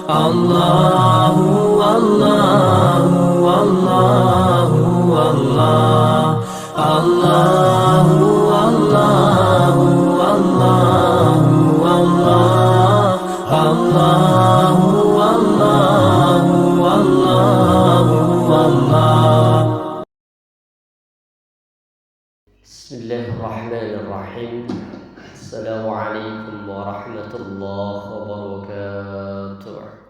Allahu Allahu Allahu Allah Allahu Allahu Allahu Allah Allahu Allahu Allahu Allah. Bismillahirrahmanirrahim. Assalamualaikum warahmatullahi wabarakatuh.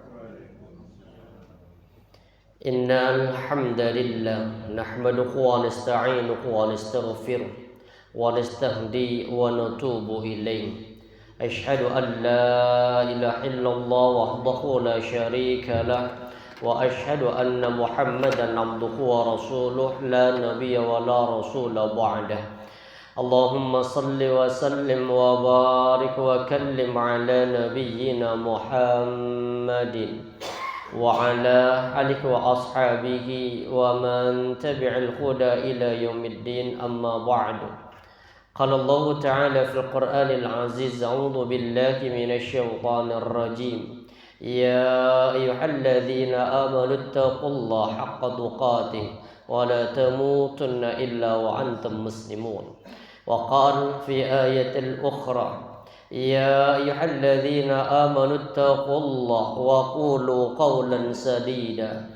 Innal hamdalillah nahmaduhu wa nasta'inuhu wa nastaghfiruh wa nastahdi wa natubu ilayh. Asyhadu an la ilaha illallah wahdahu la syarika lah wa asyhadu anna Muhammadan abduhu wa rasuluh la nabiyya wa la rasula ba'dah. Allahumma salli wa sallim wa barik wa kallim ala nabiyyina Muhammadin wa ala alihi wa ashabihi wa man tabi'al huda ila yaumiddin, amma ba'du. Qala Allah ta'ala fil Qur'anil aziz, a'udzu billahi minasy syaithanir rajim. Ya ayyuhalladzina amanu taqullaha haqqa tuqatih wa la tamutunna illa wa antum muslimun. Wa qala fi ayatil ukhra, ya ayyuhalladzina amanu taqullaha wa qulu qawlan sadida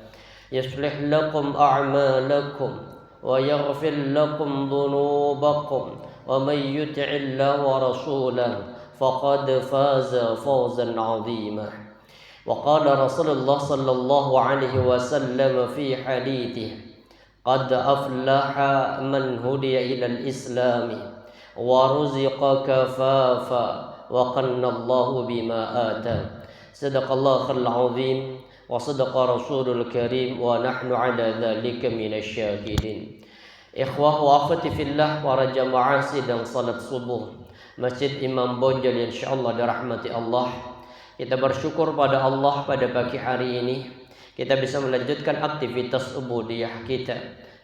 yuslih lakum a'malakum wa yaghfir lakum dhunubakum wa may yuti'illaha wa rasulahu faqad faza fawzan 'azima. وقال رسول الله صلى الله عليه وسلم في حديثه قد أفلح من هدي إلى الإسلام ورزق كفافا وقن الله بما آتى. صدق الله العظيم وصدق رسول الكريم ونحن على ذلك من الشاهدين. Ikhwah wa akhwati fillah, para jamaah sidang salat subuh Masjid Imam Bonjol yang insyaallah dirahmati Allah. Kita bersyukur pada Allah pada pagi hari ini kita bisa melanjutkan aktivitas ubudiyah kita.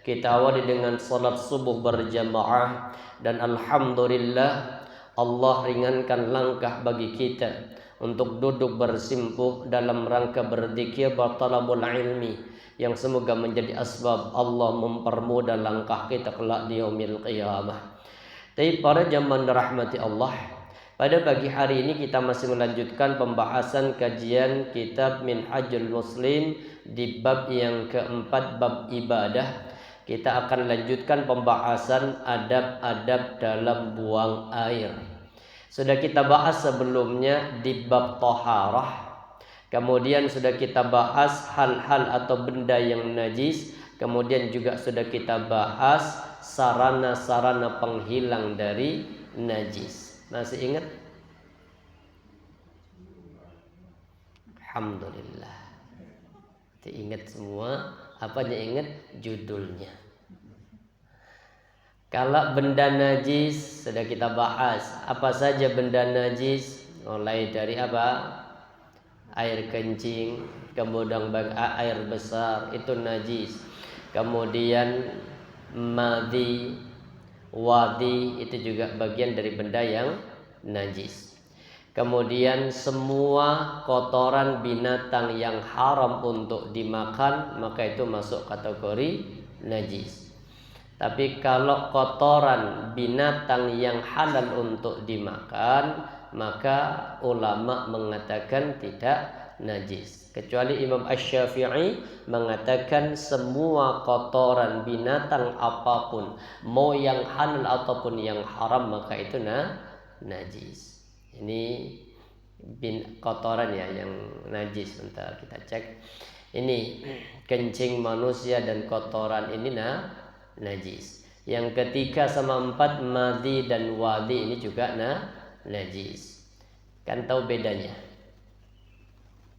Kita awali dengan salat subuh berjamaah dan alhamdulillah Allah ringankan langkah bagi kita untuk duduk bersimpuh dalam rangka berzikir bertalabul ilmi yang semoga menjadi asbab Allah mempermudah langkah kita kelak di yaumil qiyamah. Tapi para jamaah dirahmati Allah, pada pagi hari ini kita masih melanjutkan pembahasan kajian kitab Minhajul Muslim di bab yang keempat, bab ibadah. Kita akan lanjutkan pembahasan adab-adab dalam buang air. Sudah kita bahas sebelumnya di bab taharah. Kemudian sudah kita bahas hal-hal atau benda yang najis. Kemudian juga sudah kita bahas sarana-sarana penghilang dari najis. Masih ingat? Alhamdulillah. Ingat semua. Apanya ingat? Judulnya. Kalau benda najis sudah kita bahas. Apa saja benda najis? Mulai dari apa? Air kencing, kemudian air besar itu najis. Kemudian madhi, wadi itu juga bagian dari benda yang najis. Kemudian semua kotoran binatang yang haram untuk dimakan maka itu masuk kategori najis. Tapi kalau kotoran binatang yang halal untuk dimakan maka ulama mengatakan tidak najis. Kecuali Imam Asy-Syafi'i mengatakan semua kotoran binatang apapun, mau yang halal ataupun yang haram maka itu najis. Ini kotoran ya yang najis. Bentar kita cek. Ini kencing manusia dan kotoran ini najis. Yang ketiga sama empat, madhi dan wadi ini juga najis. Kan tahu bedanya?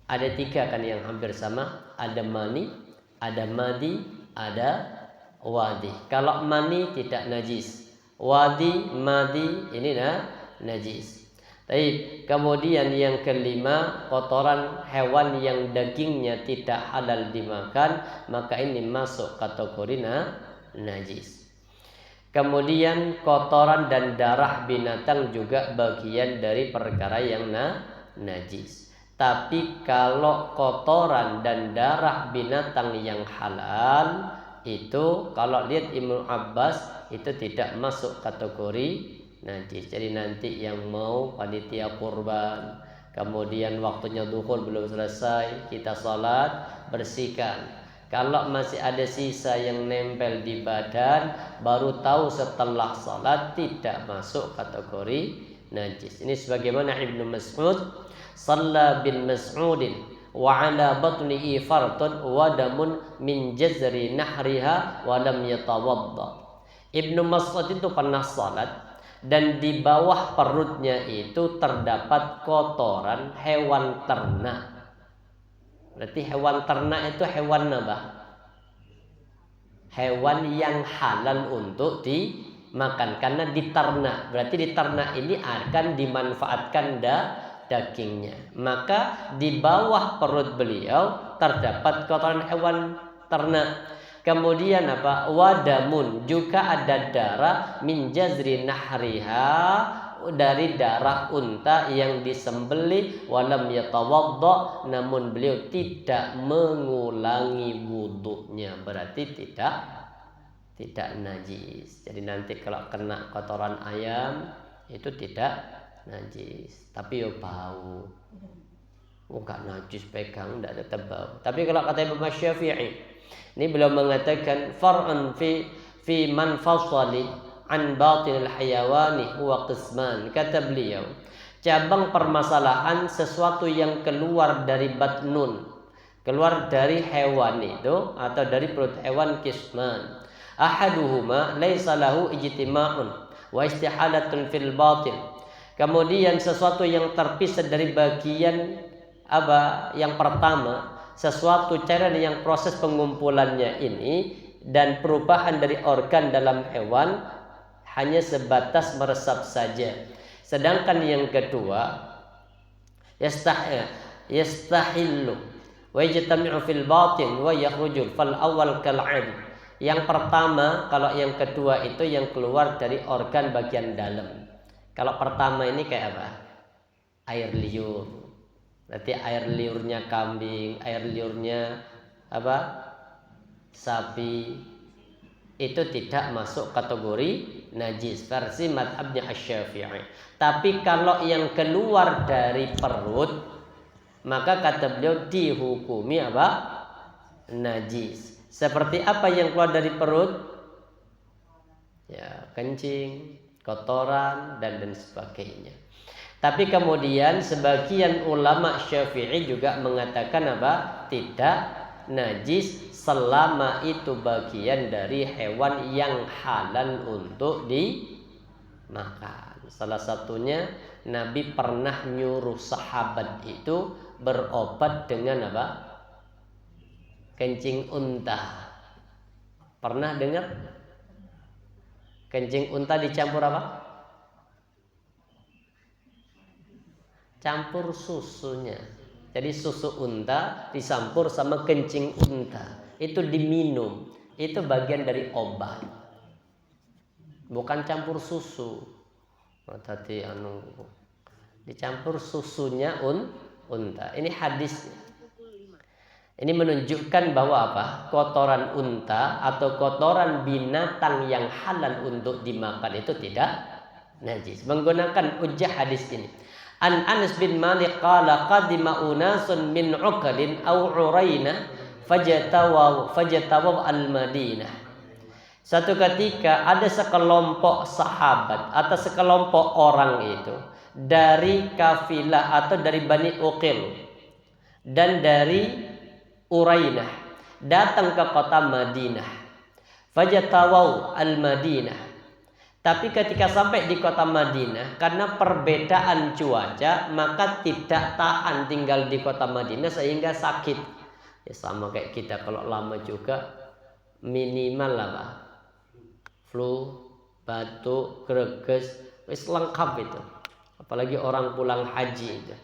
Ada tiga kan yang hampir sama. Ada mani, ada madhi, ada wadi. Kalau mani tidak najis, wadi, madhi ini najis. Baik, kemudian yang kelima, kotoran hewan yang dagingnya tidak halal dimakan, maka ini masuk kategori najis. Kemudian kotoran dan darah binatang juga bagian dari perkara yang najis. Tapi kalau kotoran dan darah binatang yang halal itu, kalau lihat Ibnu Abbas, itu tidak masuk kategori najis. Jadi nanti yang mau panitia kurban, kemudian waktunya duhur belum selesai, kita sholat, bersihkan. Kalau masih ada sisa yang nempel di badan, baru tahu setelah sholat, tidak masuk kategori najis. Ini sebagaimana Ibnu Mas'ud, Shalla bin Mas'udin wa ala batnihi fartun wa damun min jazri nahriha wa lam yatawadda. Ibnu Mas'ud itu pernah salat dan di bawah perutnya itu terdapat kotoran hewan ternak. Berarti hewan ternak itu hewan apa? Hewan yang halal untuk dimakan karena diternak. Berarti diternak ini akan dimanfaatkan dagingnya. Maka di bawah perut beliau terdapat kotoran hewan ternak. Kemudian apa? Wadamun, juga ada darah min jazri nahriha, dari darah unta yang disembelih, walam yatawadda, namun beliau tidak mengulangi wudunya. Berarti tidak najis. Jadi nanti kalau kena kotoran ayam itu tidak najis, tapi yo bau. Enggak najis pegang, tidak tetap bau. Tapi kalau kata Imam Syafi'i, ini beliau mengatakan far'un fi man fasali an batinil hayawani huwa qisman. Kata beliau, cabang permasalahan sesuatu yang keluar dari batnun, keluar dari hewan itu atau dari perut hewan, qisman. Ahaduhuma laisa lahu ijtima'un wa istihalatun fil batin. Kemudian sesuatu yang terpisah dari bagian apa? Yang pertama, sesuatu cairan yang proses pengumpulannya ini dan perubahan dari organ dalam hewan hanya sebatas meresap saja. Sedangkan yang kedua, yastahillu wa yajtami'u fil batin wa yakhrujul fal awwal kal 'ad. Yang pertama, kalau yang kedua itu yang keluar dari organ bagian dalam. Kalau pertama ini kayak apa? Air liur. Berarti air liurnya kambing, air liurnya apa? Sapi. Itu tidak masuk kategori najis versi mazhabnya Asy-Syafi'i. Tapi kalau yang keluar dari perut, maka kata beliau dihukumi apa? Najis. Seperti apa yang keluar dari perut? Ya, kencing, kotoran dan sebagainya. Tapi kemudian sebagian ulama Syafi'i juga mengatakan apa? Tidak najis selama itu bagian dari hewan yang halal untuk dimakan. Salah satunya Nabi pernah nyuruh sahabat itu berobat dengan apa? Kencing unta. Pernah dengar? Kencing unta dicampur apa? Campur susunya. Jadi susu unta dicampur sama kencing unta. Itu diminum. Itu bagian dari obat. Bukan campur susu. Tadi dicampur susunya unta. Ini hadisnya. Ini menunjukkan bahwa apa? Kotoran unta atau kotoran binatang yang halal untuk dimakan itu tidak najis. Menggunakan hujjah hadis ini. An Anas bin Malik qala qadima unasun min Uqalin aw Urainah fajatawaw al-Madinah. Satu ketika ada sekelompok sahabat atau sekelompok orang itu dari kafilah atau dari Bani Uqil dan dari Urainah datang ke kota Madinah. Fajatawaw al-Madinah. Tapi ketika sampai di kota Madinah, karena perbedaan cuaca, maka tidak tahan tinggal di kota Madinah sehingga sakit. Ya sama kayak kita kalau lama juga minimal apa? Flu, batuk, greges, wis lengkap itu. Apalagi orang pulang haji itu.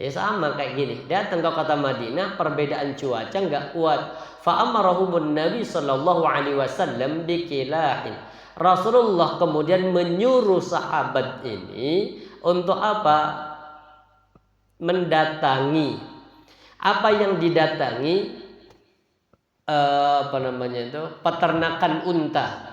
Ya sama kayak gini. Datang ke kota Madinah, perbedaan cuaca enggak kuat. Fa amarahumun Nabi sallallahu alaihi wasallam bikilahin. Rasulullah kemudian menyuruh sahabat ini untuk apa? mendatangi. Apa yang didatangi? Peternakan unta.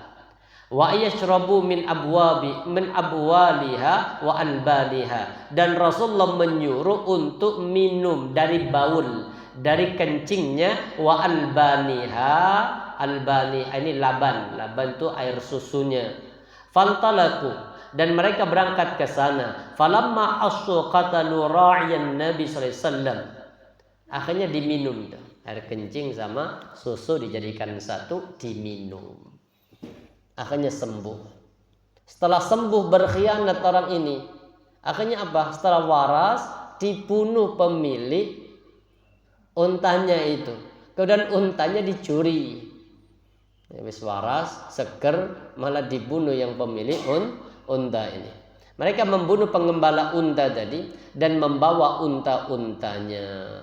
Wa yashrabu min abwaliha wa anbaliha, dan Rasulullah menyuruh untuk minum dari baul, dari kencingnya, wa anbaniha. Albani ini laban itu air susunya. Fantalaku, dan mereka berangkat ke sana. Falamma asu qatalu ra'iyan Nabi sallallahu alaihi wasallam, akhirnya diminum tuh. Air kencing sama susu dijadikan satu, diminum. Akhirnya sembuh. Setelah sembuh berkhianat orang ini, akhirnya apa? Setelah waras, dibunuh pemilik untanya itu. Kemudian untanya dicuri. Habis waras, seger, malah dibunuh yang pemilik unta ini. Mereka membunuh pengembala unta tadi dan membawa unta-untanya.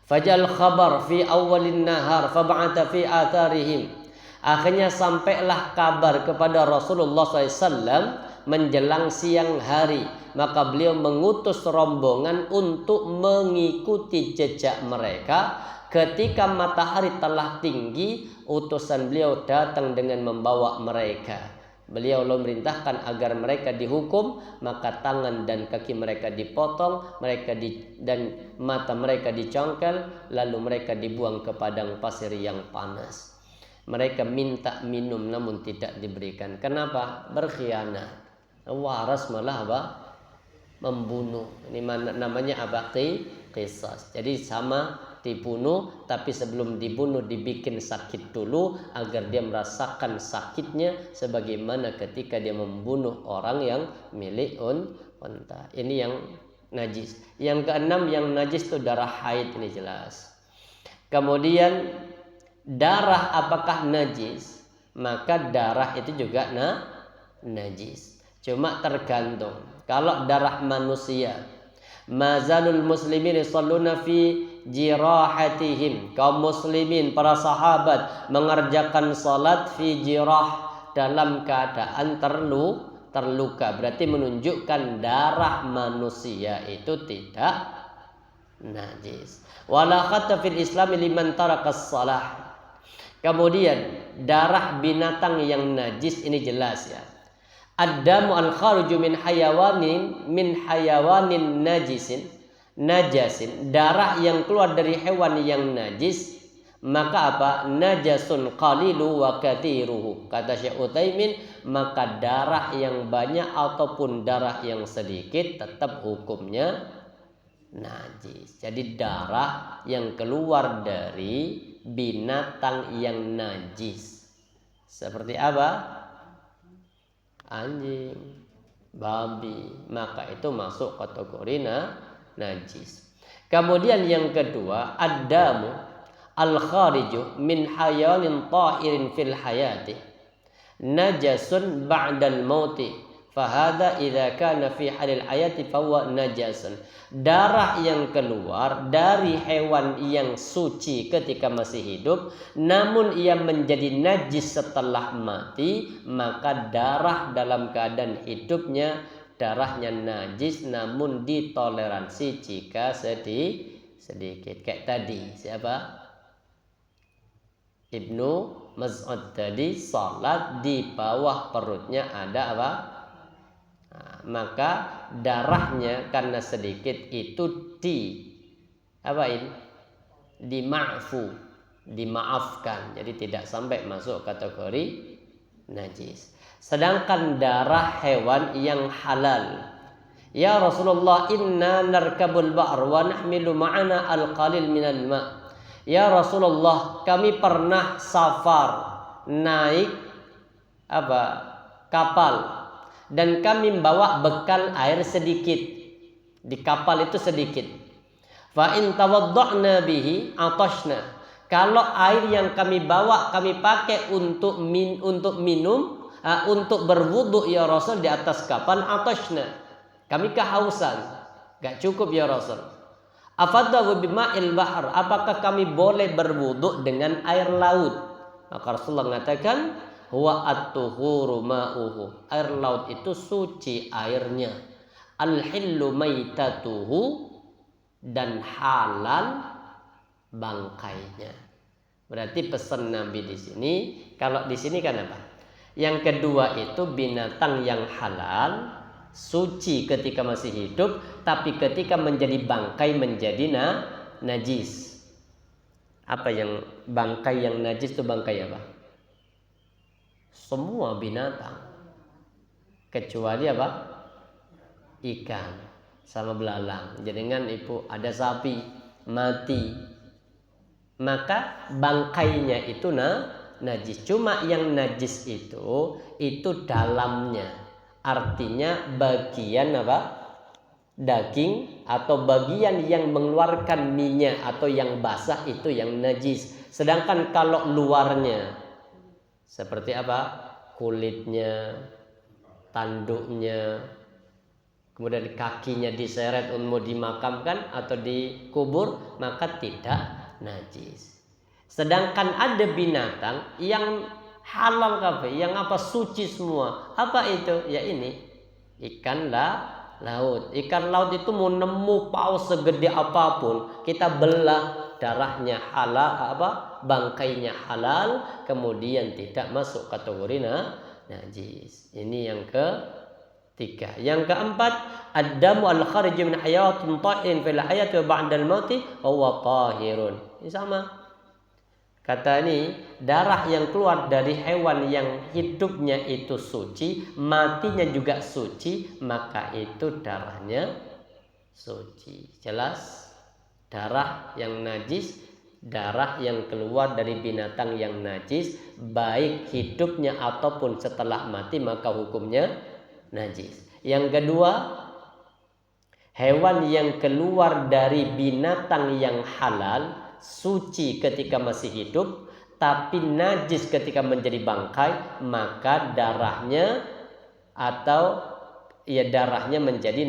Fajal khabar fi awalin nahar fab'ata fi atharihim. Akhirnya sampailah kabar kepada Rasulullah SAW menjelang siang hari. Maka beliau mengutus rombongan untuk mengikuti jejak mereka. Ketika matahari telah tinggi, utusan beliau datang dengan membawa mereka. Beliau memerintahkan agar mereka dihukum, maka tangan dan kaki mereka dipotong, dan mata mereka dicongkel, lalu mereka dibuang ke padang pasir yang panas. Mereka minta minum namun tidak diberikan. Kenapa? Berkhianat. Waras malah apa? Membunuh. Ini namanya apa? Qisas. Jadi sama, dibunuh, tapi sebelum dibunuh dibikin sakit dulu agar dia merasakan sakitnya sebagaimana ketika dia membunuh orang yang milik unta. Ini yang najis. Yang keenam yang najis itu darah haid, ini jelas. Kemudian darah apakah najis? Maka darah itu juga najis. Cuma tergantung. Kalau darah manusia, mazalul muslimin yusalluna fi jirahatihim, kaum muslimin para sahabat mengerjakan salat fi jirah, dalam keadaan terluka, berarti menunjukkan darah manusia itu tidak najis. Wala khatta fil islam liman tarakas salah. Kemudian darah binatang yang najis ini jelas ya. Ad-damu al-khariju min hayawanin najasin, darah yang keluar dari hewan yang najis, maka apa? Najasun qalilu wa kathiruhu. Kata Syekh Utsaimin, maka darah yang banyak ataupun darah yang sedikit tetap hukumnya najis. Jadi darah yang keluar dari binatang yang najis seperti apa? Anjing, babi, maka itu masuk kategori najis. Kemudian yang kedua, ad-damu al-khariju min hayawanin ta'irin fil hayati najasun ba'dal mauti, fahada idza kana fi halil hayati fahuwa najasun. Darah yang keluar dari hewan yang suci ketika masih hidup namun ia menjadi najis setelah mati, maka darah dalam keadaan hidupnya darahnya najis namun ditoleransi jika sedikit. Kayak tadi siapa? Ibnu Mas'ud tadi salat di bawah perutnya ada apa? Maka darahnya karena sedikit itu dimaafkan, jadi tidak sampai masuk kategori najis. Sedangkan darah hewan yang halal, ya Rasulullah, inna narkabul ba'r wa nahmilu ma'ana al-qalil minal ma'. Ya Rasulullah, kami pernah safar, naik kapal, dan kami membawa bekal air sedikit. Di kapal itu sedikit. Fa in tawadda'na bihi atashna. Kalau air yang kami bawa kami pakai untuk minum, untuk berwudu ya Rasul di atas kapal, atashna, kami kehausan, gak cukup ya Rasul. Afadahu bima'il bahr, apakah kami boleh berwudu dengan air laut? Maka Rasulullah mengatakan, huwa at-tuhuru ma'uhu, air laut itu suci airnya. al-hillu maitatuhu, dan halal bangkainya. Berarti pesan Nabi di sini, kalau di sini kan apa? Yang kedua itu binatang yang halal, suci ketika masih hidup, tapi ketika menjadi bangkai menjadi najis. Apa yang bangkai yang najis itu bangkai apa? Semua binatang. Kecuali apa? Ikan sama belalang. Jangan ibu ada sapi mati, maka bangkainya itu najis. Cuma yang najis itu dalamnya, artinya bagian apa? Daging atau bagian yang mengeluarkan minyak atau yang basah itu yang najis. Sedangkan kalau luarnya seperti apa? Kulitnya, tanduknya, kemudian kakinya diseret untuk dimakamkan atau dikubur, maka tidak najis. Sedangkan ada binatang yang halal kabeh, yang apa suci semua. Apa itu? Ya ini ikan laut. Ikan laut itu mau nemu paus segede apapun, kita belah, darahnya halal, bangkainya halal, kemudian tidak masuk kategori najis. Ini yang ketiga. Yang keempat, ad-damu al-kharij min hayatin ta'in fil hayati wa ba'dal mauti huwa tahirun. Ini sama. Kata ini, darah yang keluar dari hewan yang hidupnya itu suci, matinya juga suci, maka itu darahnya suci. Jelas? Darah yang najis, darah yang keluar dari binatang yang najis, baik hidupnya ataupun setelah mati, maka hukumnya najis. Yang kedua, hewan yang keluar dari binatang yang halal, suci ketika masih hidup, tapi najis ketika menjadi bangkai, maka darahnya menjadi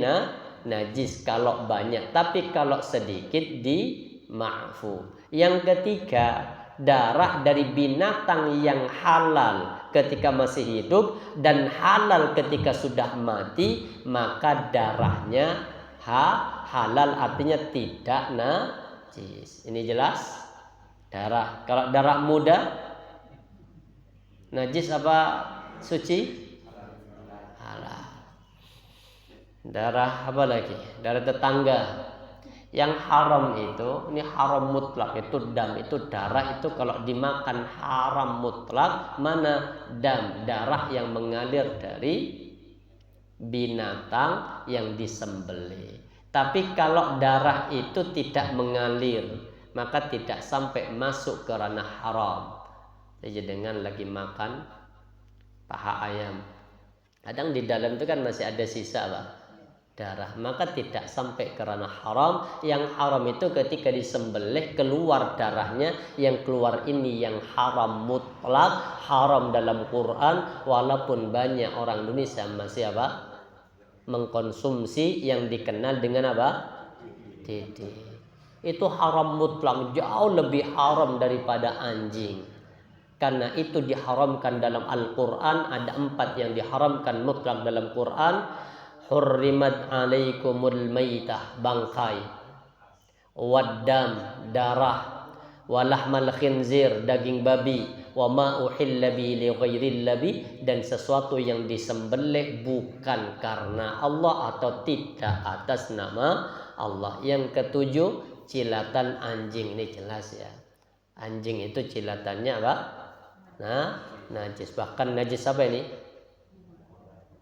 najis kalau banyak, tapi kalau sedikit dima'fu. Yang ketiga, darah dari binatang yang halal ketika masih hidup dan halal ketika sudah mati, maka darahnya halal, artinya tidak najis. Ini jelas? Darah. Kalau darah muda najis apa suci? Halal. Darah apa lagi? Darah tetangga. Yang haram itu, ini haram mutlak, itu dam, itu darah, itu kalau dimakan haram mutlak. Mana dam? Darah yang mengalir dari binatang yang disembelih. Tapi kalau darah itu tidak mengalir, maka tidak sampai masuk ke ranah haram. Jadi dengan lagi makan paha ayam, kadang di dalam itu kan masih ada sisa darah, maka tidak sampai ke ranah haram. Yang haram itu ketika disembelih keluar darahnya, yang keluar ini yang haram mutlak, haram dalam Quran. Walaupun banyak orang Indonesia masih mengkonsumsi yang dikenal dengan titik. Itu haram mutlak, jauh lebih haram daripada anjing. Karena itu diharamkan dalam Al-Quran. Ada 4 yang diharamkan mutlak dalam Quran. Hurrimat alaikumul maitah, bangkai, waddam, darah, walahmal khinzir, daging babi, wa ma uhilla bi li ghairillahi, dan sesuatu yang disembelih bukan karena Allah atau tidak atas nama Allah. Yang ketujuh, cilatan anjing. Ini jelas ya, anjing itu cilatannya najis. Bahkan najis apa ini?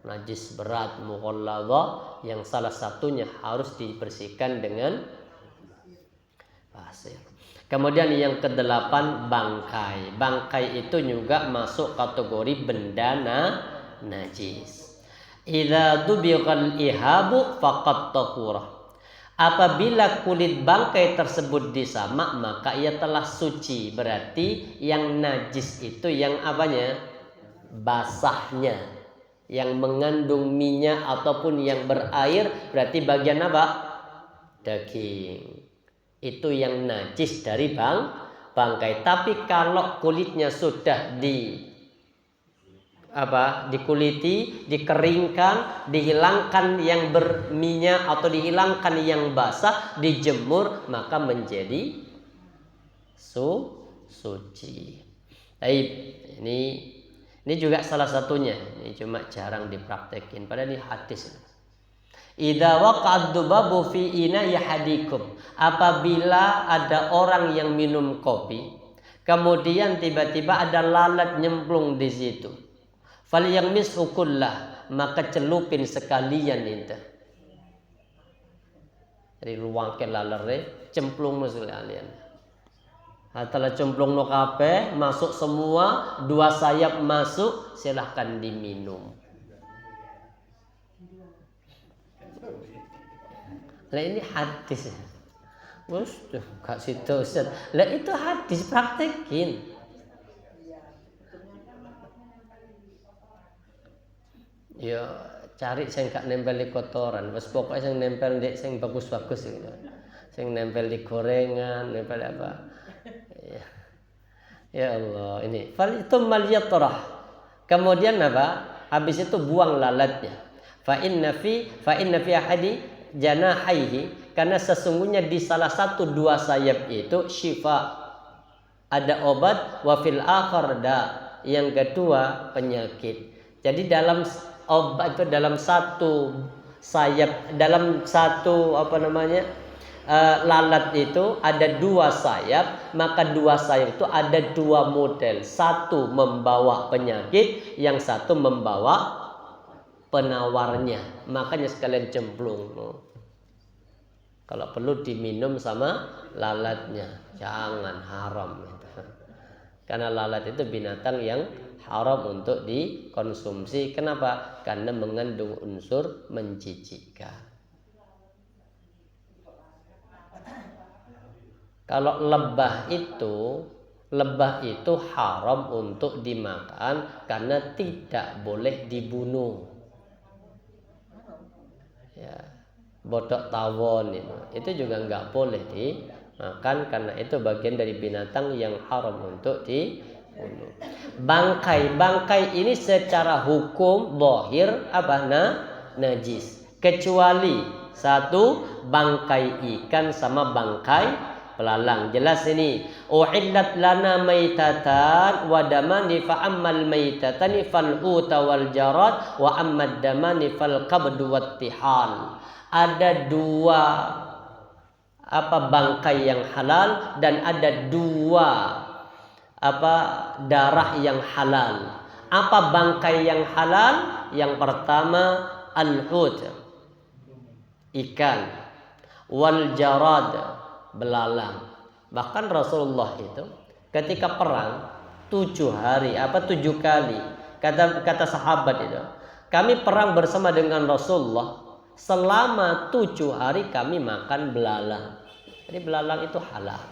Najis berat, mughalladhah, yang salah satunya harus dibersihkan dengan pasir. Kemudian yang kedelapan, bangkai. Bangkai itu juga masuk kategori benda najis. Idza dubighal ihabu faqad tahura. Apabila kulit bangkai tersebut disamak, maka ia telah suci. Berarti yang najis itu yang apanya? Basahnya. Yang mengandung minyak ataupun yang berair, berarti bagian apa? Daging. Itu yang najis dari bangkai. Tapi kalau kulitnya sudah dikuliti, dikeringkan, dihilangkan yang berminyak atau dihilangkan yang basah, dijemur, maka menjadi suci. Baik, ini juga salah satunya. Ini cuma jarang dipraktekin. Padahal ini hadis. Idza waqa'ad dubabu fi ina'i hadikum. Apabila ada orang yang minum kopi, kemudian tiba-tiba ada lalat nyemplung di situ. Falyaghmishu kullah, maka celupin sekalian itu. Dari luang ke lalare cemplung sekalian. Setelah cemplung no kabeh, masuk semua, 2 sayap masuk, silahkan diminum. Lah ini hadis. Wes, gak situ Ustaz. Lah itu hadis, praktekin. Ya cari sing gak nempel di kotoran, wes pokoke sing nempel di sing bagus-bagus gitu. Sing nempel di gorengan, nempel apa? Ya Allah, ini fal itu maliyatrah. Kemudian apa? Habis itu buang lalatnya. Fa inna fi ahadi janahaihi, karena sesungguhnya di salah satu 2 sayap itu syifa, ada obat, wa fil akhar da, yang kedua penyakit. Jadi dalam obat itu dalam satu sayap, dalam satu lalat itu ada 2 sayap, maka 2 sayap itu ada 2 model. Satu membawa penyakit, yang satu membawa penawarnya. Makanya sekalian cemplung. Kalau perlu diminum sama lalatnya, jangan haram. Karena lalat itu binatang yang haram untuk dikonsumsi. Kenapa? Karena mengandung unsur menjijikkan. Kalau lebah itu haram untuk dimakan karena tidak boleh dibunuh. Ya, bodok tawon itu juga nggak boleh dimakan karena itu bagian dari binatang yang haram untuk dibunuh. Bangkai ini secara hukum zahir najis, kecuali satu, bangkai ikan sama bangkai belalang. Jelas ini. Uhillat lana maitatan wa damani fa ammal maitatani fal huta wal jarad wa ammad damani fal qabdu wat tihal. Ada 2 bangkai yang halal dan ada 2 darah yang halal. Apa bangkai yang halal? Yang pertama al-hut, ikan, wal jarad, belalang. Bahkan Rasulullah itu ketika perang 7 hari 7 kali, kata sahabat itu, kami perang bersama dengan Rasulullah selama 7 hari kami makan belalang. Jadi belalang itu halal.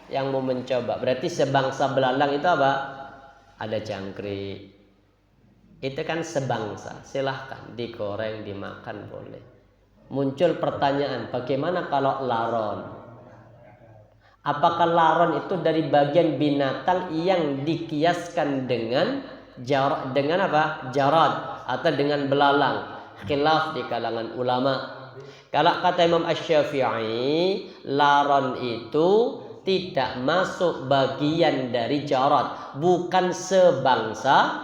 Yang mau mencoba, berarti sebangsa belalang itu apa? Ada jangkrik. Itu kan sebangsa, silahkan digoreng, dimakan boleh. Muncul pertanyaan, bagaimana kalau laron? Apakah laron itu dari bagian binatang yang dikiaskan dengan jarad atau dengan belalang? Khilaf di kalangan ulama. Kalau kata Imam Asy-Syafi'i, laron itu tidak masuk bagian dari jarad, bukan sebangsa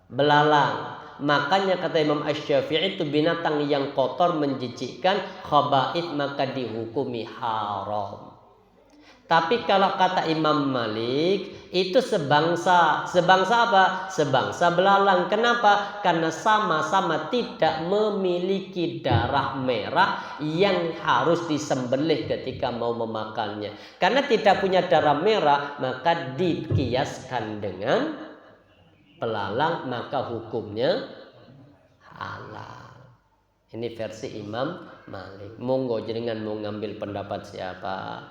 belalang. Makanya kata Imam Asy-Syafi'i itu binatang yang kotor, menjijikkan, khaba'ith, maka dihukumi haram. Tapi kalau kata Imam Malik itu sebangsa apa? Sebangsa belalang. Kenapa? Karena sama-sama tidak memiliki darah merah yang harus disembelih ketika mau memakannya. Karena tidak punya darah merah, maka dikiaskan dengan belalang, maka hukumnya halal. Ini versi Imam Malik. Monggo jenengan mau ngambil pendapat siapa?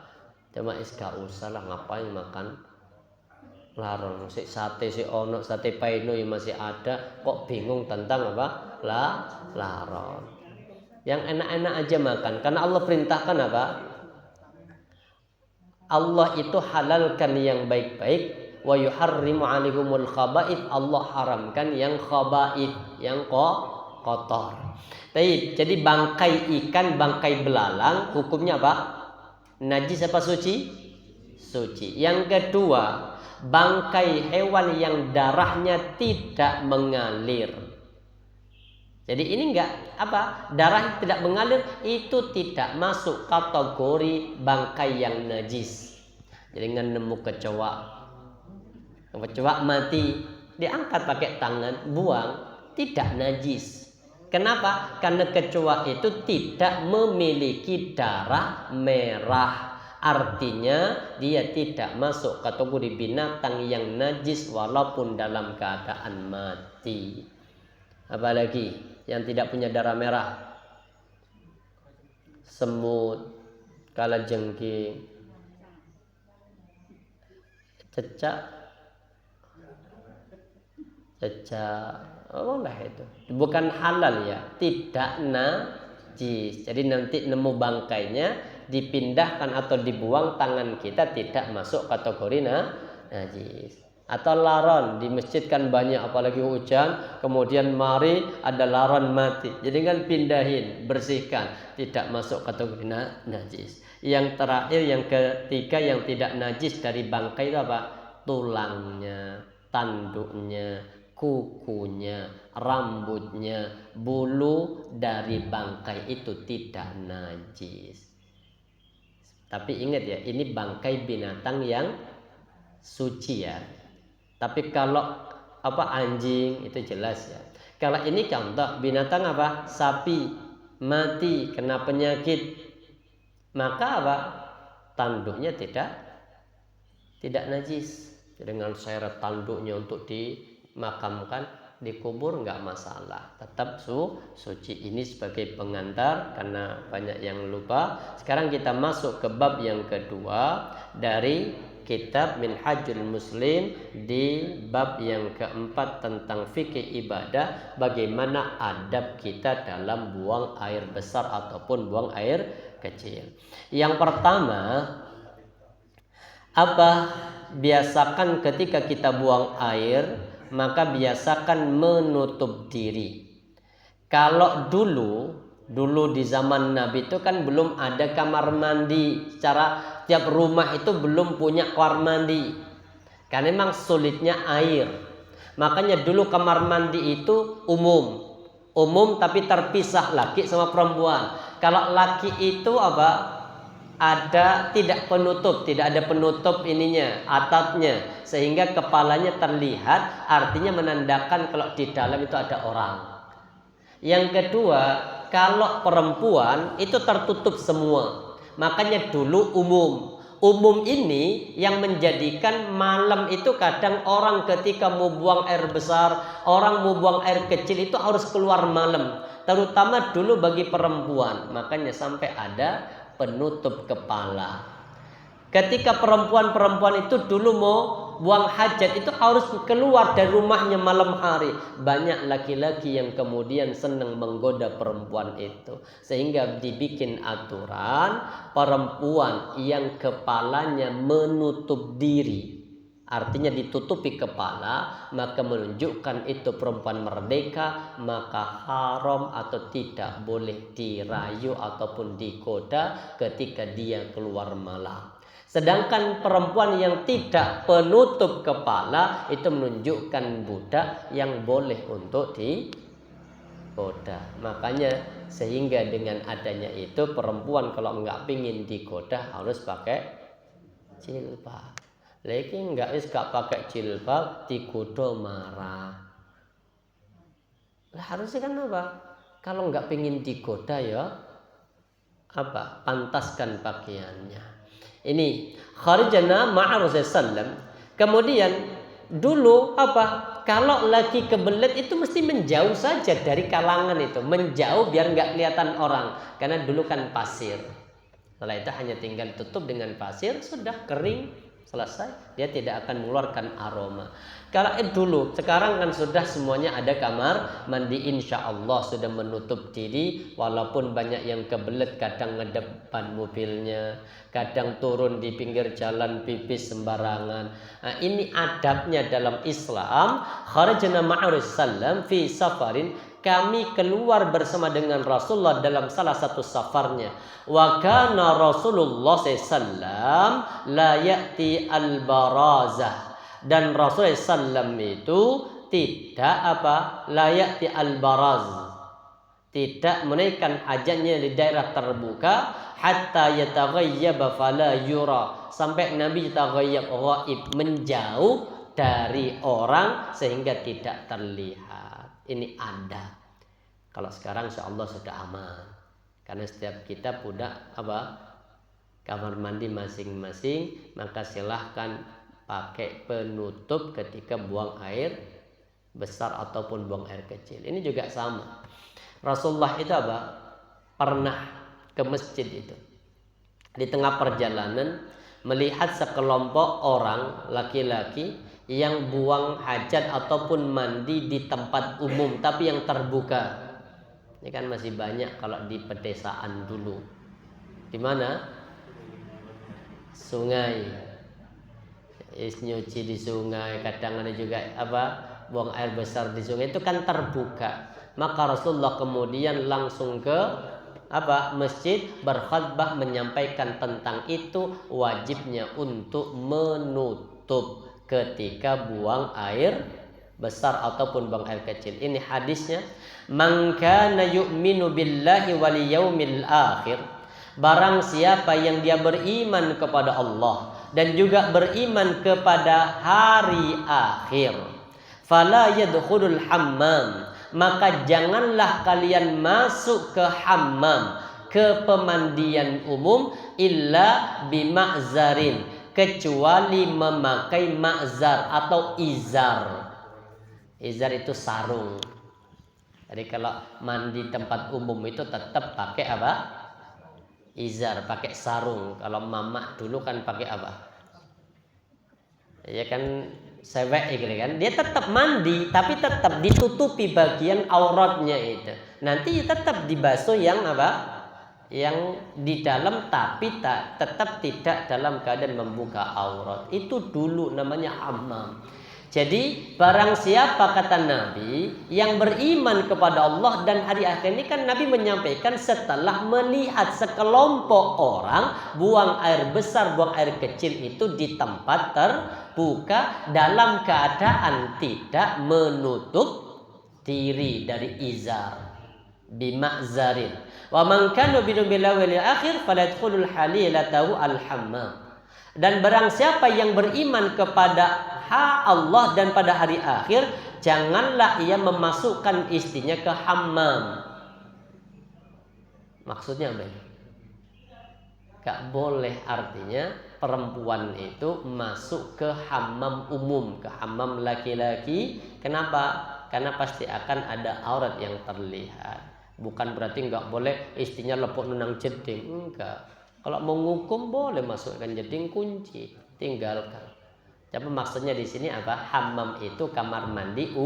Cuma gak usah lah, ngapain makan laron. Si sate si ono, sate paino yang masih ada, kok bingung tentang laron. Yang enak-enak aja makan, karena Allah perintahkan apa? Allah itu halalkan yang baik-baik, wa yuharrimu 'alaihimul khaba'ith, Allah haramkan yang khaba'ith, yang kotor. Jadi bangkai ikan, bangkai belalang hukumnya apa? Najis apa suci? Suci. Yang kedua, bangkai hewan yang darahnya tidak mengalir. Jadi ini enggak apa? Darah tidak mengalir itu tidak masuk kategori bangkai yang najis. Jadi nemu kecoa mati, diangkat pakai tangan, buang, tidak najis. Kenapa? Karena kecoa itu tidak memiliki darah merah. Artinya dia tidak masuk kategori binatang yang najis walaupun dalam keadaan mati. Apalagi yang tidak punya darah merah? Semut, kalajengking, cecak, oh lah itu bukan halal ya, tidak najis. Jadi nanti nemu bangkainya dipindahkan atau dibuang, tangan kita tidak masuk kategori najis. Atau laron di masjid kan banyak, apalagi hujan, kemudian mari ada laron mati, jadi kan pindahin, bersihkan, tidak masuk kategori najis. Yang terakhir, yang ketiga yang tidak najis dari bangkai itu apa? Tulangnya, tanduknya, kukunya, rambutnya, bulu dari bangkai itu tidak najis. Tapi ingat ya, ini bangkai binatang yang suci ya. Tapi kalau anjing itu jelas ya. Kalau ini contoh binatang apa? Sapi mati kena penyakit, maka apa? Tanduknya tidak najis. Dengan seret tanduknya untuk dimakamkan, dikubur nggak masalah, tetap suci. Ini sebagai pengantar karena banyak yang lupa. Sekarang kita masuk ke bab yang kedua dari kitab Minhajul Muslim, di bab yang keempat tentang fikih ibadah, bagaimana adab kita dalam buang air besar ataupun buang air kecil. Yang pertama, biasakan ketika kita buang air, maka biasakan menutup diri. Kalau dulu di zaman Nabi itu kan belum ada kamar mandi. Secara tiap rumah itu belum punya kamar mandi, karena memang sulitnya air. Makanya dulu kamar mandi itu umum tapi terpisah laki sama perempuan. Kalau laki itu tidak ada penutup ininya, atapnya, sehingga kepalanya terlihat, artinya menandakan kalau di dalam itu ada orang. Yang kedua, kalau perempuan itu tertutup semua. Makanya dulu umum ini yang menjadikan malam itu kadang orang ketika mau buang air besar, orang mau buang air kecil itu harus keluar malam, terutama dulu bagi perempuan. Makanya sampai ada penutup kepala. Ketika perempuan itu dulu mau buang hajat itu harus keluar dari rumahnya malam hari. Banyak laki-laki yang kemudian senang menggoda perempuan itu, sehingga dibikin aturan perempuan yang kepalanya menutup diri, artinya ditutupi kepala, maka menunjukkan itu perempuan merdeka, maka haram atau tidak boleh dirayu ataupun digoda ketika dia keluar malam. Sedangkan perempuan yang tidak penutup kepala itu menunjukkan budak yang boleh untuk digoda. Makanya sehingga dengan adanya itu perempuan kalau nggak pingin digoda harus pakai jilbab. Lagi nggak pakai jilbab digoda marah. Lah harusnya kan kalau nggak pingin digoda ya pantaskan pakaiannya. Ini kharijana ma'a Rasulullah. Kemudian dulu kalau lagi kebelet itu mesti menjauh saja dari kalangan itu, menjauh biar nggak kelihatan orang, karena dulu kan pasir. Setelah itu hanya tinggal tutup dengan pasir, sudah kering selesai, dia tidak akan mengeluarkan aroma. Kalau dulu, sekarang kan sudah semuanya ada kamar mandi, insya Allah sudah menutup diri. Walaupun banyak yang kebelet, kadang ngedepan mobilnya, kadang turun di pinggir jalan pipis sembarangan. Nah, ini adabnya dalam Islam. Kharajna ma'a Rasulullah fi safarin, kami keluar bersama dengan Rasulullah dalam salah satu safarnya. Wa kana Rasulullah sallallahu la ya'ti al-barazah, dan Rasulullah sallam itu tidak la ya'ti al-baraz, tidak menaikkan hajatnya di daerah terbuka, hatta yataghayyaba fala yura, sampai Nabi yataghayyab, ghaib, menjauh dari orang sehingga tidak terlihat. Ini ada. Kalau sekarang insyaallah sudah aman, karena setiap kita punya kamar mandi masing-masing, maka silahkan pakai penutup ketika buang air besar ataupun buang air kecil. Ini juga sama. Rasulullah itu pernah ke masjid itu, di tengah perjalanan melihat sekelompok orang laki-laki yang buang hajat ataupun mandi di tempat umum tapi yang terbuka. Ini kan masih banyak kalau di pedesaan dulu. Di mana? Sungai. Nyuci di sungai, kadang ada juga buang air besar di sungai, itu kan terbuka. Maka Rasulullah kemudian langsung ke masjid, berkhutbah menyampaikan tentang itu, wajibnya untuk menutup ketika buang air besar ataupun buang air kecil. Ini hadisnya, man kana yu'minu billahi wal yaumil akhir, barang siapa yang dia beriman kepada Allah dan juga beriman kepada hari akhir, fala yadkhulul hammam, maka janganlah kalian masuk ke hammam, ke pemandian umum, illa bima'zarin, kecuali memakai ma'zar atau izar. Izar itu sarung. Jadi kalau mandi tempat umum itu tetap pakai izar, pakai sarung. Kalau mama dulu kan pakai ya kan, sewek gitu kan. Dia tetap mandi tapi tetap ditutupi bagian auratnya itu. Nanti tetap dibasuh yang yang di dalam, tapi tetap tidak dalam keadaan membuka aurat. Itu dulu namanya hammam. Jadi barang siapa, kata Nabi, yang beriman kepada Allah dan hari akhir, ini kan Nabi menyampaikan setelah melihat sekelompok orang buang air besar, buang air kecil itu di tempat terbuka dalam keadaan tidak menutup diri dari izar, bima'zarin. Wa man kana billahi wal akhir faladkhulul halilatahu al-hammam. Dan barang siapa yang beriman kepada Allah dan pada hari akhir, janganlah ia memasukkan istrinya ke hammam. Maksudnya apa ini? Gak boleh, artinya perempuan itu masuk ke hammam umum, ke hammam laki-laki. Kenapa? Karena pasti akan ada aurat yang terlihat. Bukan berarti gak boleh istrinya lepuk menang jeding. Enggak. Kalau mau ngukum boleh masukkan jeding, kunci, tinggalkan. Tapi maksudnya di sini hammam itu kamar mandi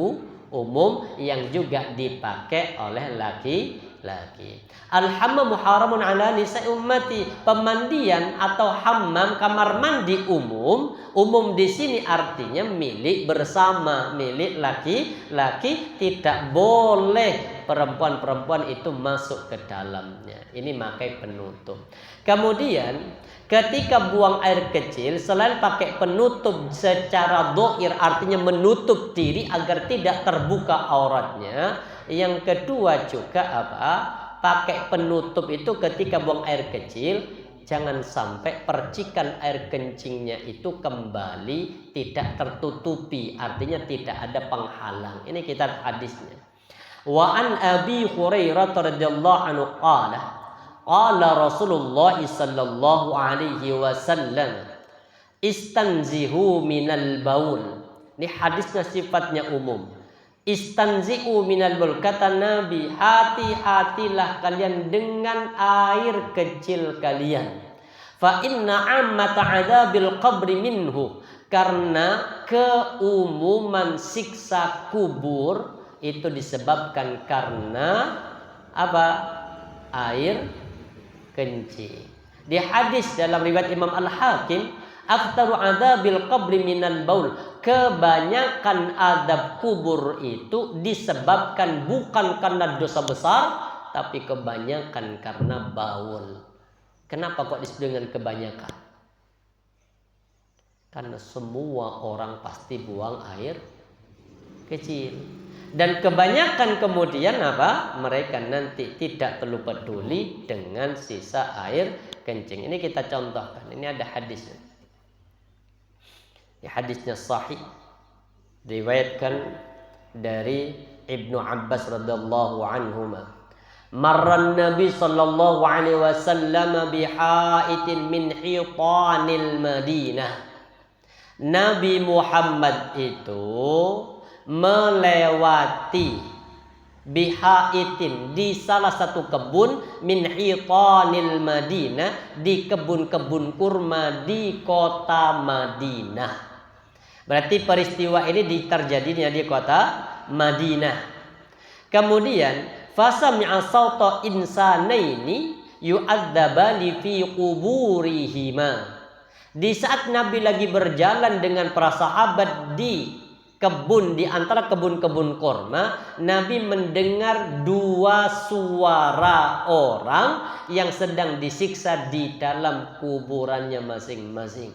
umum yang juga dipakai oleh laki-laki. Al-hammam haramun ala nisa'i ummati. Pemandian atau hammam, kamar mandi umum di sini artinya milik bersama, milik laki-laki. Tidak boleh perempuan-perempuan itu masuk ke dalamnya. Ini pakai penutup. Kemudian ketika buang air kecil, selain pakai penutup secara dohir, artinya menutup diri agar tidak terbuka auratnya, yang kedua juga pakai penutup itu ketika buang air kecil, jangan sampai percikan air kencingnya itu kembali tidak tertutupi, artinya tidak ada penghalang. Ini kitab hadisnya. Wa an Abi Hurairah radhiyallahu anhu qala Rasulullah sallallahu alaihi wasallam istanzihu minal baul. Ini hadisnya sifatnya umum. Istanzihu minal baul, kata Nabi, hati-hatilah kalian dengan air kecil kalian. fa inna ammata adzabil qabri minhu, karena keumuman siksa kubur itu disebabkan karena apa? Air kencing. Di hadis dalam riwayat Imam Al-Hakim, aktsaru adzabil qabri minal baul, kebanyakan adab kubur itu disebabkan bukan karena dosa besar, tapi kebanyakan karena baul. Kenapa kok disebut dengan kebanyakan? Karena semua orang pasti buang air kecil. Dan kebanyakan kemudian apa? Mereka nanti tidak perlu peduli dengan sisa air kencing. Ini kita contohkan. Ini ada hadisnya. Ini hadisnya sahih. Diriwayatkan dari Ibnu Abbas radhiyallahu anhuma. Marran Nabi sallallahu alaihi wasallam bihaitin min hitanil Madinah. Nabi Muhammad itu melewati bihaitin, di salah satu kebun, min hitanil Madinah, di kebun-kebun kurma di kota Madinah. Berarti peristiwa ini terjadinya di kota Madinah. Kemudian fasami'a sawta insanaini yu'adzabani fi quburihima. Di saat Nabi lagi berjalan dengan para sahabat di kebun, di antara kebun-kebun kurma, Nabi mendengar dua suara orang yang sedang disiksa di dalam kuburannya masing-masing.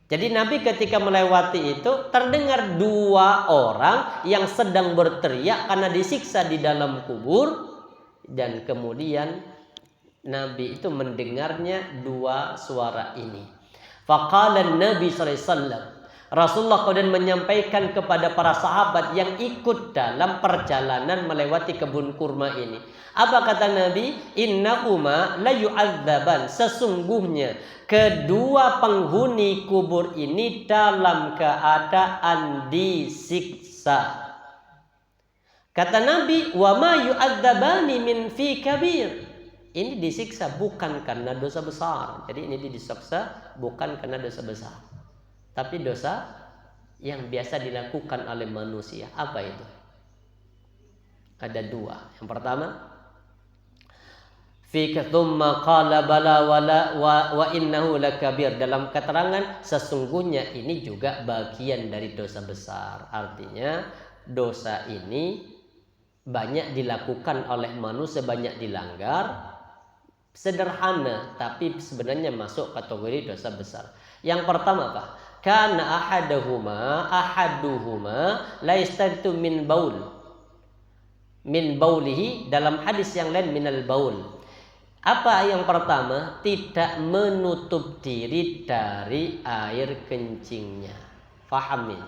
Jadi Nabi ketika melewati itu terdengar dua orang yang sedang berteriak karena disiksa di dalam kubur, dan kemudian Nabi itu mendengarnya dua suara ini. Faqala Nabi sallallahu alaihi wasallam, Rasulullah kemudian menyampaikan kepada para sahabat yang ikut dalam perjalanan melewati kebun kurma ini. Apa kata Nabi? Innahuma la yu'adzaban, sesungguhnya kedua penghuni kubur ini dalam keadaan disiksa. Kata Nabi, wa ma yu'adzabani min fi kabir. Ini disiksa bukan karena dosa besar. Jadi ini disiksa bukan karena dosa besar, tapi dosa yang biasa dilakukan oleh manusia. Apa itu? Ada dua. Yang pertama, fi thumma qala bala wa innahu lakabir. Dalam keterangan, sesungguhnya ini juga bagian dari dosa besar. Artinya dosa ini banyak dilakukan oleh manusia, banyak dilanggar. Sederhana, tapi sebenarnya masuk kategori dosa besar. Yang pertama apa? Kana ahaduhuma la yastatu min baulihi, dalam hadis yang lain minal baul. Apa yang pertama? Tidak menutup diri dari air kencingnya. Fahamin.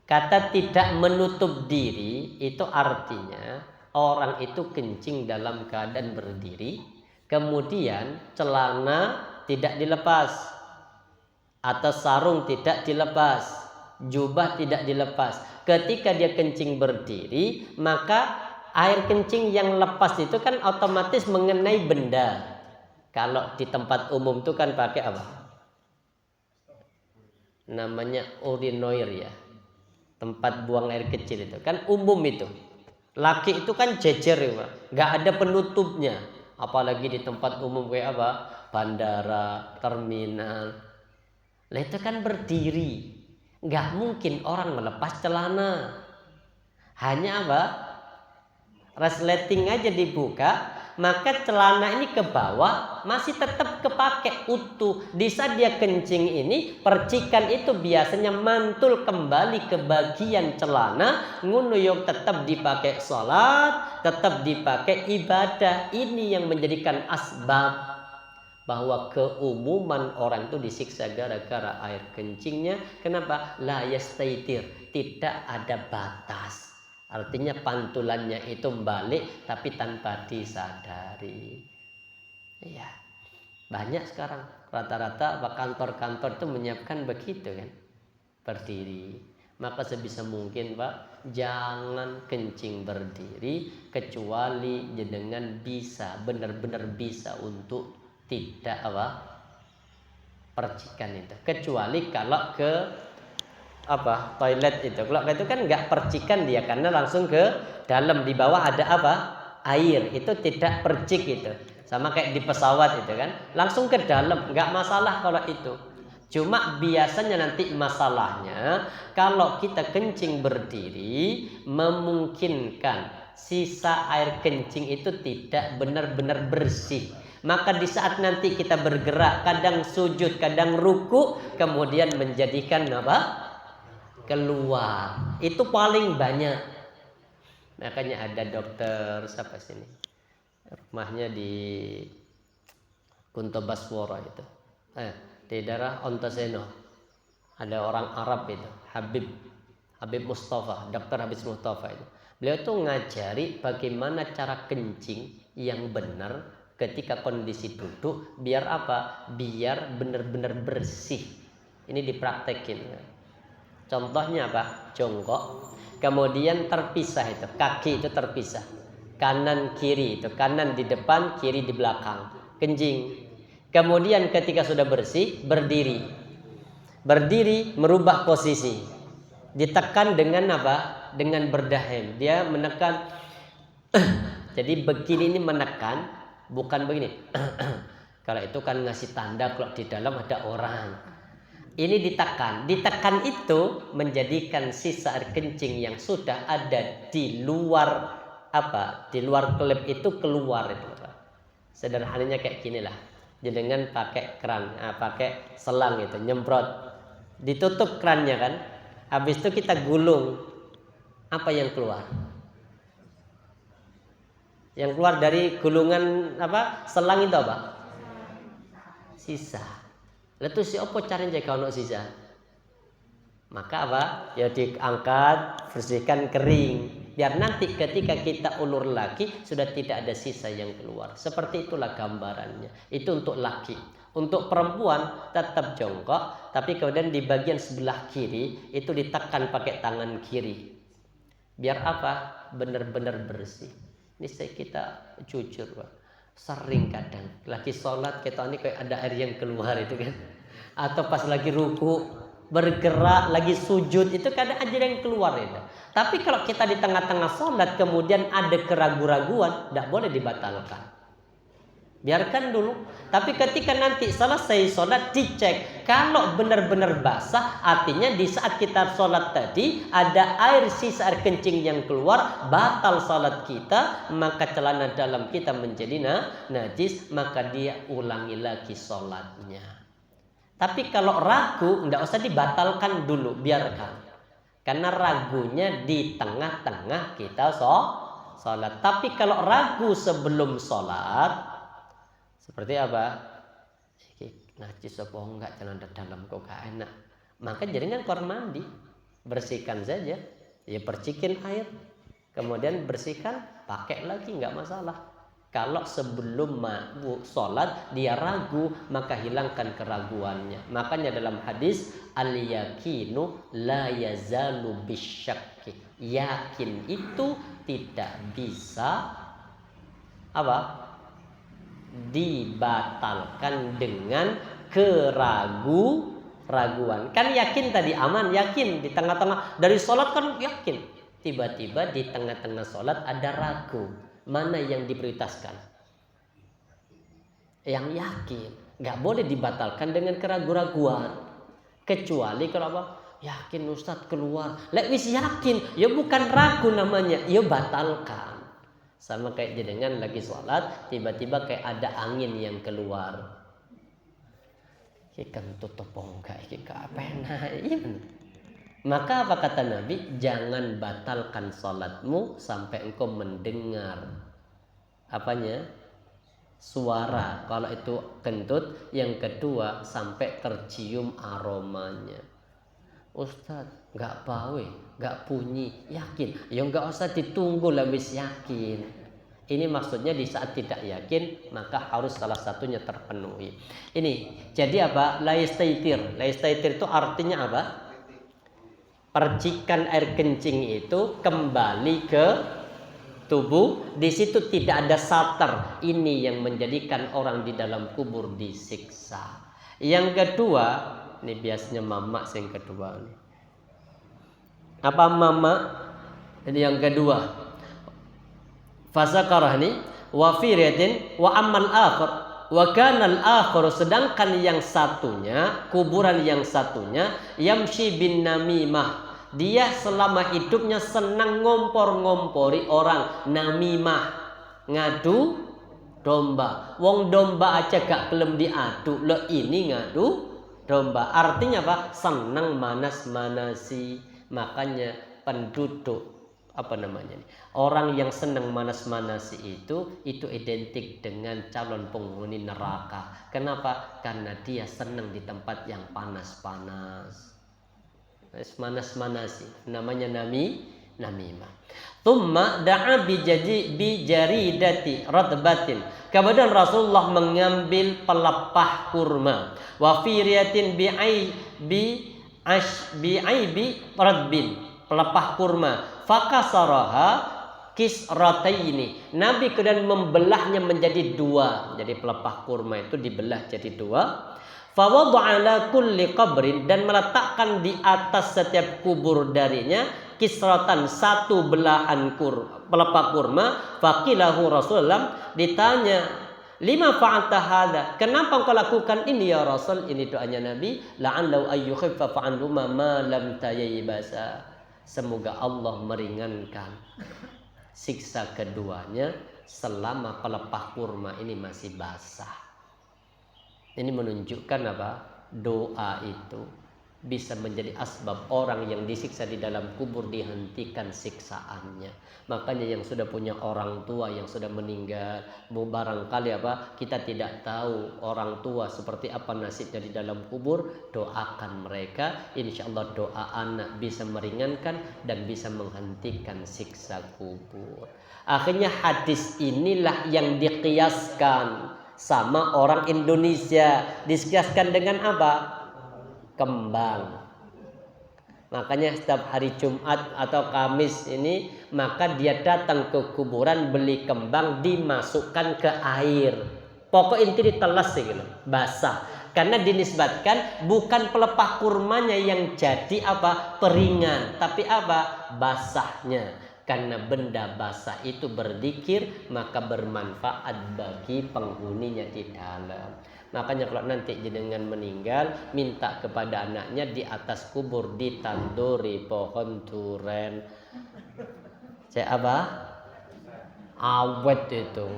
Kata tidak menutup diri itu artinya orang itu kencing dalam keadaan berdiri, kemudian celana tidak dilepas, atau sarung tidak dilepas, jubah tidak dilepas. Ketika dia kencing berdiri, maka air kencing yang lepas itu kan otomatis mengenai benda. Kalau di tempat umum itu kan pakai apa? Namanya urinoir ya. Tempat buang air kecil itu kan umum itu. Laki itu kan jejer ya, nggak ada penutupnya. Apalagi di tempat umum kayak apa? Bandara, terminal. Lah itu kan berdiri. Nggak mungkin orang melepas celana. Hanya apa? Resleting aja dibuka, maka celana ini ke bawah masih tetap kepake utuh. Di saat dia kencing ini, percikan itu biasanya mantul kembali ke bagian celana, ngono yang tetap dipakai sholat, tetap dipakai ibadah. Ini yang menjadikan asbab bahwa keumuman orang itu disiksa gara-gara air kencingnya. Kenapa? La yastaitir, tidak ada batas. Artinya pantulannya itu balik tapi tanpa disadari. Iya. Banyak sekarang rata-rata kantor-kantor itu menyiapkan begitu kan. Berdiri. Maka sebisa mungkin Pak, jangan kencing berdiri kecuali dengan bisa, benar-benar bisa untuk tidak percikan itu, kecuali kalau ke toilet itu. Kalau itu kan nggak percikan dia karena langsung ke dalam, di bawah ada air, itu tidak percik itu. Sama kayak di pesawat itu kan, langsung ke dalam, nggak masalah kalau itu. Cuma biasanya nanti masalahnya kalau kita kencing berdiri memungkinkan sisa air kencing itu tidak benar-benar bersih. Maka di saat nanti kita bergerak, kadang sujud, kadang ruku, kemudian menjadikan keluar. Itu paling banyak. Makanya ada dokter siapa sini? Rumahnya di Kunto Baswara itu. Di daerah Ontaseno. Ada orang Arab itu, Habib Mustafa, Dr. Habib Mustafa itu. Beliau tuh ngajari bagaimana cara kencing yang benar ketika kondisi duduk, biar biar benar-benar bersih. Ini dipraktekin. Contohnya jongkok, kemudian terpisah itu, kaki itu terpisah, kanan kiri itu, kanan di depan, kiri di belakang, kencing. Kemudian ketika sudah bersih, berdiri merubah posisi, ditekan dengan dengan berdahem, dia menekan. Jadi begini, ini menekan, bukan begini. Kalau itu kan ngasih tanda kalau di dalam ada orang. Ini ditekan itu menjadikan sisa air kencing yang sudah ada di luar di luar klep itu keluar itu. Sederhananya kayak gini lah. Dengan pakai keran, pakai selang itu, nyemprot, ditutup kerannya kan. Habis itu kita gulung, apa yang keluar? Yang keluar dari gulungan selang itu sisa. Lalu si opo caranya kalau sisa? Maka ya diangkat, bersihkan kering. Biar nanti ketika kita ulur lagi sudah tidak ada sisa yang keluar. Seperti itulah gambarannya. Itu untuk laki. Untuk perempuan tetap jongkok, tapi kemudian di bagian sebelah kiri itu ditekan pakai tangan kiri. Biar benar-benar bersih. Ini kita jujur sering kadang lagi sholat kita ini kayak ada air yang keluar itu kan. Atau pas lagi ruku, bergerak, lagi sujud, itu kadang aja yang keluar itu. Tapi kalau kita di tengah-tengah sholat kemudian ada keraguan-raguan, tidak boleh dibatalkan. Biarkan dulu. Tapi ketika nanti selesai sholat dicek, kalau benar-benar basah, artinya di saat kita sholat tadi ada air, sisa air kencing yang keluar, batal sholat kita, maka celana dalam kita menjadi najis, maka dia ulangi lagi sholatnya. Tapi kalau ragu, tidak usah dibatalkan dulu, biarkan. Karena ragunya di tengah-tengah kita sholat. Tapi kalau ragu sebelum sholat, seperti najis apa enggak, celana dalam kok gak enak, maka jaringan keluar mandi, bersihkan saja, ya percikin air, kemudian bersihkan, pakai lagi, nggak masalah. Kalau sebelum sholat dia ragu, maka hilangkan keraguannya. Makanya dalam hadis al-yakinu la yazalu bisyakki, yakin itu tidak bisa dibatalkan dengan keraguan. Kan yakin tadi aman, yakin di tengah-tengah dari sholat kan yakin. Tiba-tiba di tengah-tengah sholat ada ragu. Mana yang diprioritaskan? Yang yakin. Nggak boleh dibatalkan dengan keraguan-raguan. Kecuali kalau yakin Ustadz keluar. Wis yakin, ya bukan ragu namanya, ya batalkan. Sama kayak jenengan lagi sholat, tiba-tiba kayak ada angin yang keluar. Iki kan tutup enggak, iki kapenak. Maka apa kata Nabi? Jangan batalkan sholatmu sampai engkau mendengar suara. Kalau itu kentut. Yang kedua, sampai tercium aromanya. Ustadz, nggak bau, nggak bunyi, yakin? Ya nggak usah ditunggu, wis yakin. Ini maksudnya di saat tidak yakin, maka harus salah satunya terpenuhi. Ini jadi laistaitir. Laistaitir itu artinya percikan air kencing itu kembali ke tubuh. Di situ tidak ada satar. Ini yang menjadikan orang di dalam kubur disiksa. Yang kedua, ini biasanya mama yang kedua nih. Apa mama? Ini yang kedua. Fasakarah nih wa firiyatin wa ammal akhir wa kana al akhir, sedangkan yang satunya, kuburan yang satunya, yamshi bin namimah, dia selama hidupnya senang ngompor-ngompori orang. Namimah, ngadu domba. Wong domba aja gak gelem diadu, lo ini ngadu domba. Artinya apa? Senang manas-manasi. Makanya penduduk orang yang senang manas-manasi itu identik dengan calon penghuni neraka. Kenapa? Karena dia senang di tempat yang panas-panas. Manas-manasi, namanya namimah. Thumma da'a bi jaridati radbatin. Kemudian Rasulullah mengambil pelepah kurma. Wa fi riyatin bi radbin, pelepah kurma. Fakasaraha kisrataini. Nabi kemudian membelahnya menjadi dua. Jadi pelepah kurma itu dibelah jadi dua. Fawadha ala kulli qabrin, dan meletakkan di atas setiap kubur darinya kisratan, satu belahan pelepah kurma. Faqilahu Rasulullah, ditanya, lima fa'alta hadza, kenapa engkau lakukan ini ya Rasul? Ini doanya Nabi, la'allahu ayyukhiffa anhuma ma lam tayaybasa, semoga Allah meringankan siksa keduanya selama pelepah kurma ini masih basah. Ini menunjukkan apa? Doa itu bisa menjadi asbab orang yang disiksa di dalam kubur dihentikan siksaannya. Makanya yang sudah punya orang tua yang sudah meninggal, barangkali kita tidak tahu orang tua seperti apa nasibnya di dalam kubur, doakan mereka. Insya Allah doa anak bisa meringankan dan bisa menghentikan siksa kubur. Akhirnya hadis inilah yang dikiaskan sama orang Indonesia. Dikiaskan dengan apa? Kembang. Makanya setiap hari Jumat atau Kamis ini, maka dia datang ke kuburan beli kembang, dimasukkan ke air. Pokok inti diteles gitu, basah. Karena dinisbatkan bukan pelepah kurmanya yang jadi peringan, tapi basahnya. Karena benda basah itu berzikir, maka bermanfaat bagi penghuninya di dalam. Makanya kalau nanti jenengan meninggal, minta kepada anaknya di atas kubur ditanduri pohon duren. Awet itu.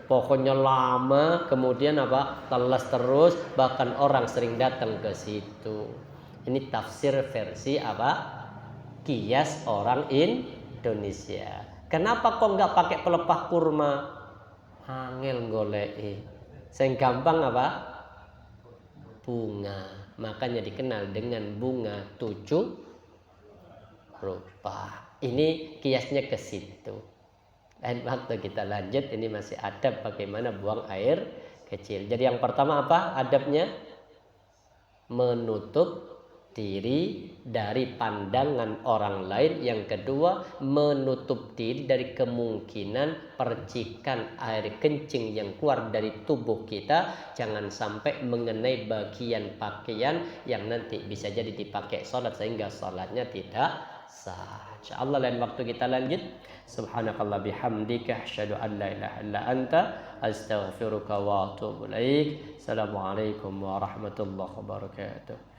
Pokoknya lama, kemudian telas terus, bahkan orang sering datang ke situ. Ini tafsir versi kias orang Indonesia. Kenapa kok nggak pakai pelepah kurma? Angel golek. Yang gampang bunga. Makanya dikenal dengan bunga 7 rupa. Ini kiasnya ke situ. Lain waktu kita lanjut, ini masih adab bagaimana buang air kecil. Jadi yang pertama adabnya? Menutup diri dari pandangan orang lain. Yang kedua, menutup diri dari kemungkinan percikan air kencing yang keluar dari tubuh kita. Jangan sampai mengenai bagian pakaian yang nanti bisa jadi dipakai sholat sehingga sholatnya tidak sah. InsyaAllah lain waktu kita lanjut. Subhanakallah bihamdika asyhadu an la ilaha illa anta astaghfiruka wa atubu ilaik. Assalamualaikum warahmatullahi wabarakatuh.